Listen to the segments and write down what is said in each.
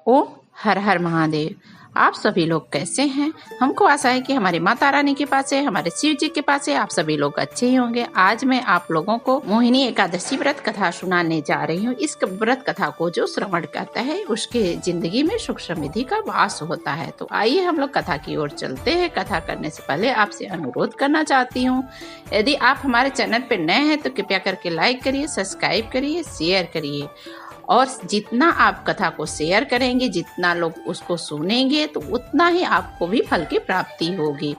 ओम हर हर महादेव। आप सभी लोग कैसे हैं? हमको आशा है कि हमारी माता रानी के पास है, हमारे शिव जी के पास है, आप सभी लोग अच्छे ही होंगे। आज मैं आप लोगों को मोहिनी एकादशी व्रत कथा सुनाने जा रही हूँ। इस व्रत कथा को जो श्रवण करता है उसके जिंदगी में सुख समृद्धि का वास होता है। तो आइए हम लोग कथा की ओर चलते हैं। कथा करने से पहले आपसे अनुरोध करना चाहती हूँ, यदि आप हमारे चैनल पर नए हैं तो कृपया करके लाइक करिए, सब्सक्राइब करिए, शेयर करिए। और जितना आप कथा को शेयर करेंगे, जितना लोग उसको सुनेंगे, तो उतना ही आपको भी फल की प्राप्ति होगी।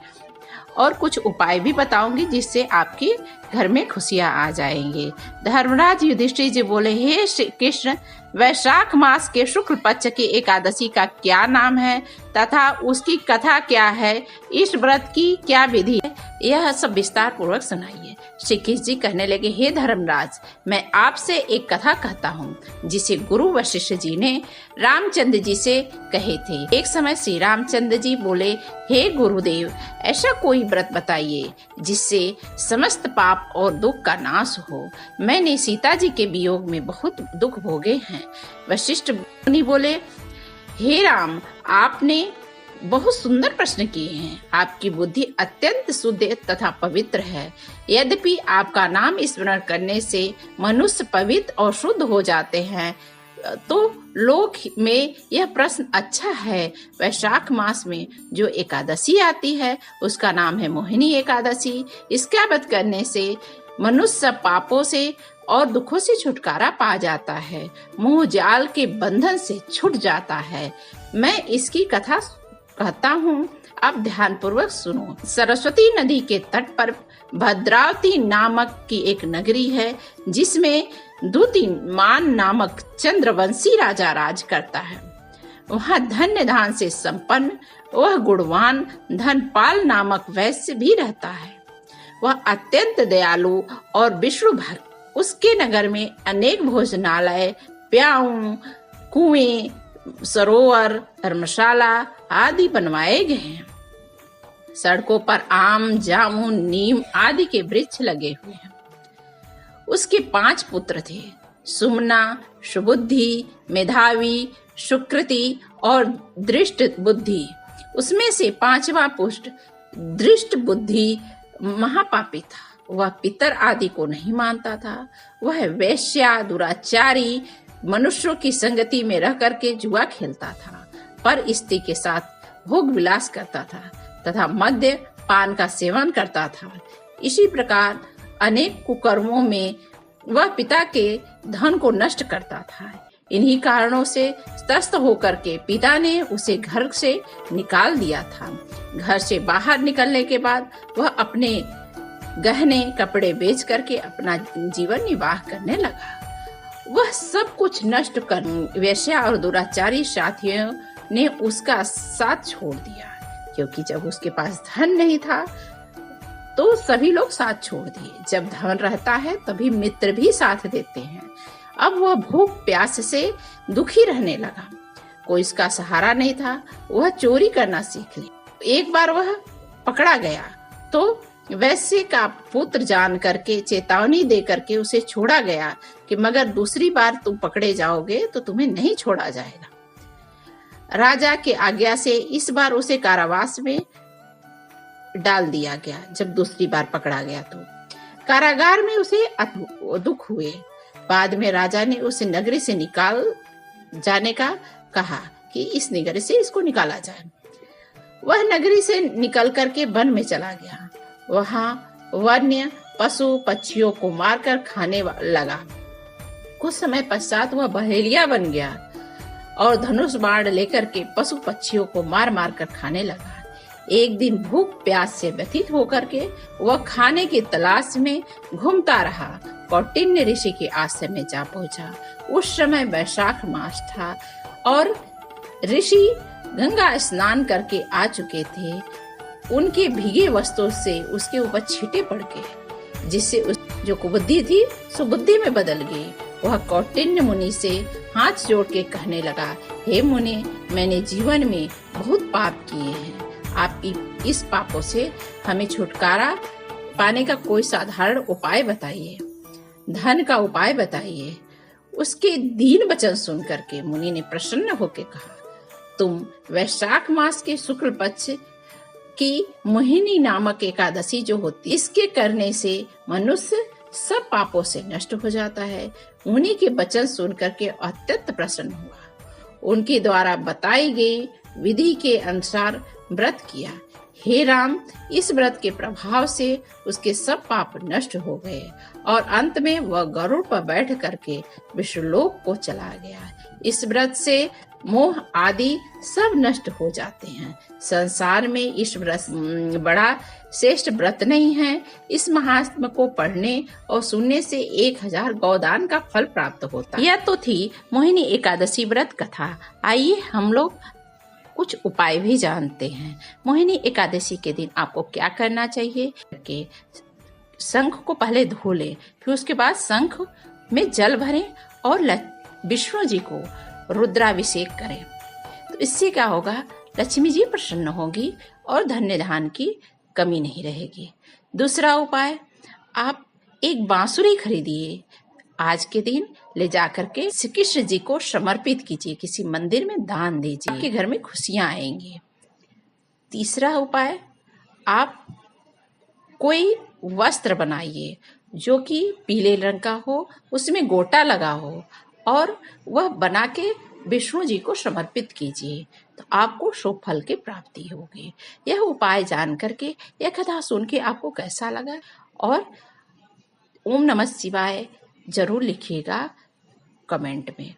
और कुछ उपाय भी बताऊंगी जिससे आपके घर में खुशियां आ जाएंगे। धर्मराज युधिष्ठिर जी बोले, हे श्री कृष्ण, वैशाख मास के शुक्ल पक्ष की एकादशी का क्या नाम है तथा उसकी कथा क्या है? इस व्रत की क्या विधि है? यह सब विस्तार पूर्वक सुनाइए। श्री कृष्ण जी कहने लगे, हे धर्मराज, मैं आपसे एक कथा कहता हूँ जिसे गुरु वशिष्ठ जी ने रामचंद्र जी से कहे थे। एक समय श्री रामचंद्र जी बोले, हे गुरुदेव, ऐसा कोई व्रत बताइए जिससे समस्त पाप और दुख का नाश हो। मैंने सीता जी के वियोग में बहुत दुख भोगे हैं। वशिष्ठ मुनि बोले, हे राम, आपने बहुत सुंदर प्रश्न किए हैं। आपकी बुद्धि अत्यंत शुद्ध तथा पवित्र है। यद्यपि आपका नाम स्मरण करने से मनुष्य पवित्र और शुद्ध हो जाते हैं, तो लोक में यह प्रश्न अच्छा है। वैशाख मास में जो एकादशी आती है उसका नाम है मोहिनी एकादशी। इसका व्रत करने से मनुष्य पापों से और दुखों से छुटकारा पा जाता है, मोह जाल के बंधन से छूट जाता है। मैं इसकी कथा कहता हूँ, आप ध्यान पूर्वक सुनो। सरस्वती नदी के तट पर भद्रावती नामक की एक नगरी है जिसमें द्युतिमान नामक चंद्रवंशी राजा राज करता है। वहाँ धन्य धान से संपन्न वह गुणवान धनपाल नामक वैश्य भी रहता है। वह अत्यंत दयालु और विष्णु भक्त। उसके नगर में अनेक भोजनालय, प्याऊ, कुएं, सरोवर, धर्मशाला आदि बनवाए गए हैं। सड़कों पर आम, जामुन, नीम आदि के वृक्ष लगे हुए हैं। उसके 5 पुत्र थे, सुमना, सुबुद्धि, मेधावी, सुकृति और दृष्ट बुद्धि। उसमें से 5वां पुत्र दृष्ट बुद्धि महापापी था। वह पितर आदि को नहीं मानता था। वह वेश्या, दुराचारी, मनुष्यों की संगति में रह करके जुआ खेलता था, पर स्त्री के साथ भोग विलास करता था तथा मद्य पान का सेवन करता था। इसी प्रकार अनेक कुकर्मों में वह पिता के धन को नष्ट करता था। इन्हीं कारणों से त्रस्त होकर के पिता ने उसे घर से निकाल दिया था। घर से बाहर निकलने के बाद वह अपने गहने कपड़े बेच करके अपना जीवन निर्वाह करने लगा। वह सब कुछ नष्ट कर वेश्या और दुराचारी साथियों ने उसका साथ छोड़ दिया, क्योंकि जब उसके पास धन नहीं था तो सभी लोग साथ छोड़ दिए। जब धन रहता है तभी मित्र भी साथ देते हैं। अब वह भूख प्यास से दुखी रहने लगा। कोई इसका सहारा नहीं था। वह चोरी करना सीख ली। एक बार वह पकड़ा गया तो वैश्य का पुत्र जान करके चेतावनी दे करके उसे छोड़ा गया कि मगर दूसरी बार तुम पकड़े जाओगे तो तुम्हें नहीं छोड़ा जाएगा। राजा के आज्ञा से इस बार उसे कारावास में डाल दिया गया। जब दूसरी बार पकड़ा गया तो कारागार में उसे दुख हुए। बाद में राजा ने उसे नगरी से निकाल जाने का कहा कि इस नगरी से इसको निकाला जाए। वह नगरी से निकल करके वन में चला गया। वहाँ वन्य पशु पक्षियों को मारकर खाने लगा। कुछ समय पश्चात वह बहेलिया बन गया और धनुष बाण लेकर के पशु पक्षियों को मार मार कर खाने लगा। एक दिन भूख प्यास से व्यथित होकर के वह खाने की तलाश में घूमता रहा। कौटिन्य ऋषि के आश्रम में जा पहुंचा। उस समय वैशाख मास था और ऋषि गंगा स्नान करके आ चुके थे। उनके भीगे वस्त्रों से उसके ऊपर छींटे पड़ गए, जिससे उस जो कुबुद्धि थी सुबुद्धि में बदल गई। वह कौटिन्य मुनि से हाथ जोड़ के कहने लगा, हे मुनि, मैंने जीवन में बहुत पाप किए हैं। आप इस पापों से हमें छुटकारा पाने का कोई साधारण उपाय बताइए। धन का उपाय बताइए। उसके दीन वचन सुन करके मुनि ने प्रसन्न होकर कहा, तुम वैशाख मास के शुक्ल पक्ष की मोहिनी नामक एकादशी जो होती, इसके करने से मनुष्य सब पापों से नष्ट हो जाता है। मुनि के वचन सुन करके अत्यंत प्रसन्न हुआ। उनके द्वारा बताई गई विधि के अनुसार व्रत किया। हे राम, इस व्रत के प्रभाव से उसके सब पाप नष्ट हो गए और अंत में वह गरुड़ पर बैठ करके विष्णुलोक को चला गया। इस व्रत से मोह आदि सब नष्ट हो जाते हैं। संसार में इस व्रत बड़ा श्रेष्ठ व्रत नहीं है। इस महात्म को पढ़ने और सुनने से 1000 गौदान का फल प्राप्त होता है। यह तो थी मोहिनी एकादशी व्रत कथा। आइए हम लोग कुछ उपाय भी जानते हैं। मोहिनी एकादशी के दिन आपको क्या करना चाहिए कि शंख को पहले धो लें, फिर उसके बाद शंख में जल भरें और विष्णु जी को रुद्राभिषेक करें। तो इससे क्या होगा, लक्ष्मी जी प्रसन्न होगी और धन्य धान की कमी नहीं रहेगी। दूसरा उपाय, आप एक बांसुरी खरीदिए, आज के दिन ले जाकर के श्री कृष्ण जी को समर्पित कीजिए, किसी मंदिर में दान दीजिए, आपके घर में खुशियां आएंगी। तीसरा उपाय, आप कोई वस्त्र बनाइए जो कि पीले रंग का हो, उसमें गोटा लगा हो और वह बना के विष्णु जी को समर्पित कीजिए, तो आपको शुभ फल की प्राप्ति होगी। यह उपाय जान करके, यह कथा सुन के आपको कैसा लगा, और ओम नमः शिवाय जरूर लिखिएगा कमेंट में।